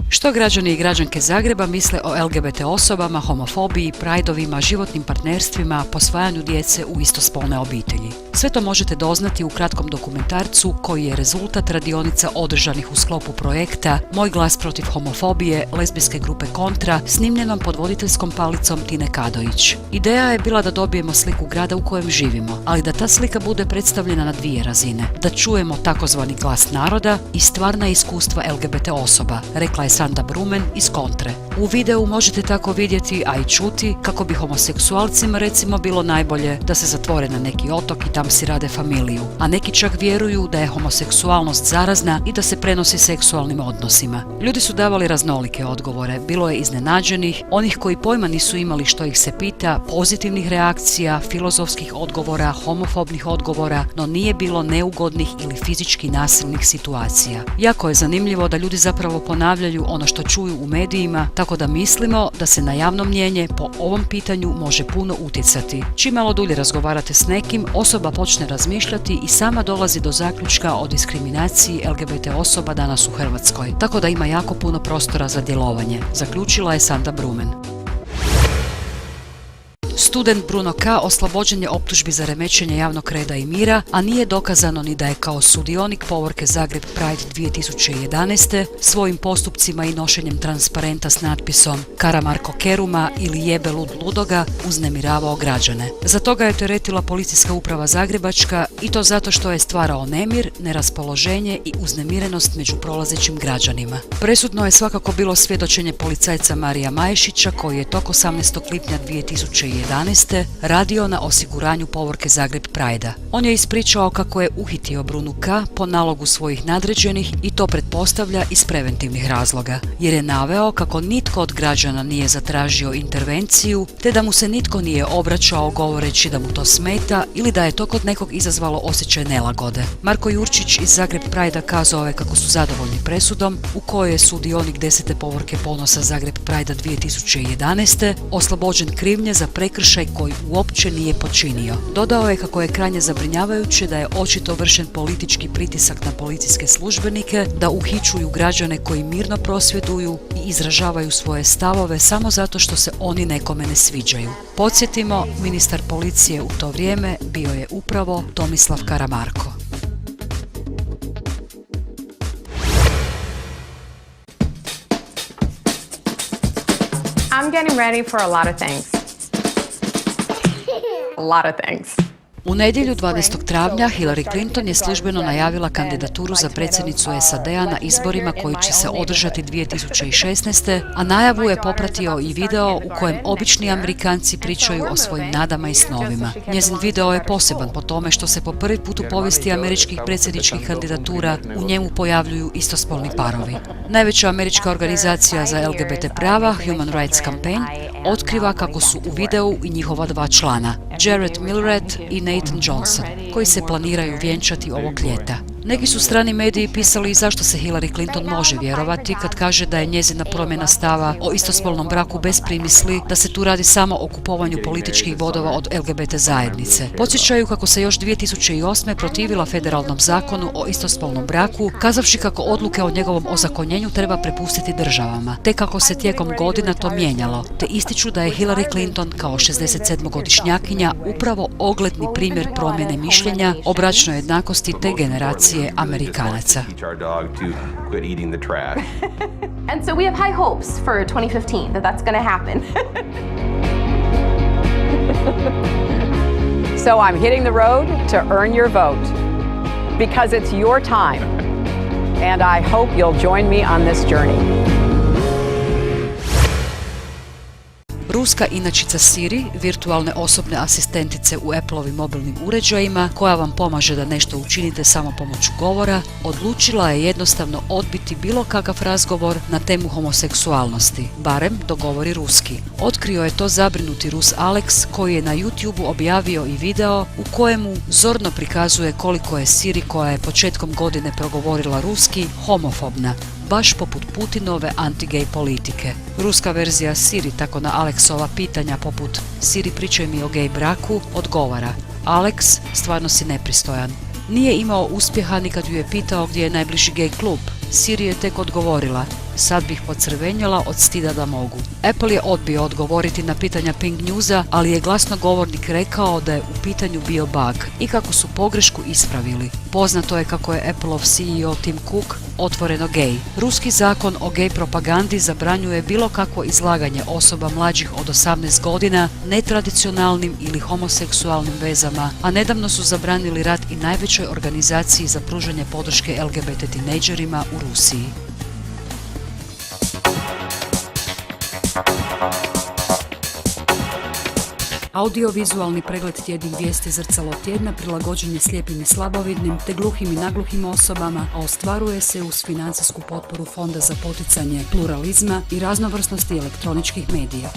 Što građani i građanke Zagreba misle o LGBT osobama, homofobiji, prajdovima, životnim partnerstvima, posvajanju djece u istospolne obitelji? Sve to možete doznati u kratkom dokumentarcu koji je rezultat radionica održanih u sklopu projekta Moj glas protiv homofobije lezbijske grupe Kontra, snimljenom pod voditeljskom palicom Tine Kadojić. Ideja je bila da dobijemo sliku grada u kojem živimo, ali da ta slika bude predstavljena na dvije razine. Da čujemo takozvani glas naroda i stvarna iskustva LGBT osoba, rekla je Sanda Brumen iz Kontre. U videu možete tako vidjeti, a i čuti, kako bi homoseksualcima recimo bilo najbolje da se zatvore na neki otok i tam si rade familiju, a neki čak vjeruju da je homoseksualnost zarazna i da se prenosi seksualnim odnosima. Ljudi su davali raznolike odgovore, bilo je iznenađenih, onih koji pojma nisu imali što ih se pita, pozitivnih reakcija, filozofskih odgovora, homofobnih odgovora, no nije bilo neugodnih ili fizički nasilnih situacija. Jako je zanimljivo da ljudi zapravo ponavljaju ono što čuju u medijima, tako da mislimo da se na javno mnijenje po ovom pitanju može puno utjecati. Čim malo dulje razgovarate s nekim, osoba počne razmišljati i sama dolazi do zaključka o diskriminaciji LGBT osoba danas u Hrvatskoj, tako da ima jako puno prostora za djelovanje, zaključila je Sanda Brumen. Student Bruno K. oslobođen je optužbi za remećenje javnog reda i mira, a nije dokazano ni da je kao sudionik povorke Zagreb Pride 2011. svojim postupcima i nošenjem transparenta s natpisom Karamarko Keruma ili Jebe lud ludoga uznemiravao građane. Za toga je teretila policijska uprava Zagrebačka i to zato što je stvarao nemir, neraspoloženje i uznemirenost među prolazećim građanima. Presudno je svakako bilo svjedočenje policajca Marija Maješića koji je tok 18. lipnja 2011. radio na osiguranju povorke Zagreb Pride-a. On je ispričao kako je uhitio Brunu K. po nalogu svojih nadređenih i to pretpostavlja iz preventivnih razloga, jer je naveo kako nitko od građana nije zatražio intervenciju, te da mu se nitko nije obraćao govoreći da mu to smeta ili da je to kod nekog izazvalo osjećaj nelagode. Marko Jurčić iz Zagreb Pride-a kazao je kako su zadovoljni presudom u kojoj je sudionik 10. povorke ponosa Zagreb Pride-a 2011. oslobođen krivnje za prekršaj koji uopće nije počinio. Dodao je kako je krajnje zabrinjavajuće da je očito vršen politički pritisak na policijske službenike da uhićuju građane koji mirno prosvjeduju i izražavaju svoje stavove samo zato što se oni nekome ne sviđaju. Podsjetimo, ministar policije u to vrijeme bio je upravo Tomislav Karamarko. I'm getting ready for a lot of things. A lot of things. U nedjelju 12. travnja Hillary Clinton je službeno najavila kandidaturu za predsjednicu SAD-a na izborima koji će se održati 2016. a najavu je popratio i video u kojem obični Amerikanci pričaju o svojim nadama i snovima. Njezin video je poseban po tome što se po prvi put u povijesti američkih predsjedničkih kandidatura u njemu pojavljuju istospolni parovi. Najveća američka organizacija za LGBT prava, Human Rights Campaign, otkriva kako su u videu i njihova dva člana, Jared Milred i Nathan Johnson, koji se planiraju vjenčati ovog ljeta. Neki su strani mediji pisali zašto se Hillary Clinton može vjerovati kad kaže da je njezina promjena stava o istospolnom braku bez primisli, da se tu radi samo o kupovanju političkih bodova od LGBT zajednice. Podsjećaju kako se još 2008. protivila federalnom zakonu o istospolnom braku, kazavši kako odluke o njegovom ozakonjenju treba prepustiti državama, te kako se tijekom godina to mijenjalo, te ističu da je Hillary Clinton kao 67-godišnjakinja upravo ogledni primjer promjene mišljenja o bračnoj jednakosti te generacije Amerikanaca. And so we have high hopes for 2015 that that's going to happen. So I'm hitting the road to earn your vote because it's your time. And I hope you'll join me on this journey. Ruska inačica Siri, virtualne osobne asistentice u Appleovim mobilnim uređajima, koja vam pomaže da nešto učinite samo pomoću govora, odlučila je jednostavno odbiti bilo kakav razgovor na temu homoseksualnosti, barem dogovori ruski. Otkrio je to zabrinuti Rus Alex, koji je na YouTubeu objavio i video u kojemu zorno prikazuje koliko je Siri, koja je početkom godine progovorila ruski, homofobna, baš poput Putinove anti-gay politike. Ruska verzija Siri tako na Alexova pitanja poput Siri pričaj mi o gay braku odgovara: Alex, stvarno si nepristojan. Nije imao uspjeha ni kad ju je pitao gdje je najbliži gej klub. Siri je tek odgovorila: sad bih pocrvenjela od stida da mogu. Apple je odbio odgovoriti na pitanja Pink Newsa, ali je glasnogovornik rekao da je u pitanju bio bug i kako su pogrešku ispravili. Poznato je kako je Appleov CEO Tim Cook otvoreno gej. Ruski zakon o gej propagandi zabranjuje bilo kakvo izlaganje osoba mlađih od 18 godina netradicionalnim ili homoseksualnim vezama, a nedavno su zabranili rad i najvećoj organizaciji za pružanje podrške LGBT tinejdžerima u Rusiji. Audiovizualni pregled tjednih vijesti Zrcalo tjedna prilagođen je slijepim i slabovidnim te gluhim i nagluhim osobama, a ostvaruje se uz financijsku potporu Fonda za poticanje pluralizma i raznovrsnosti elektroničkih medija.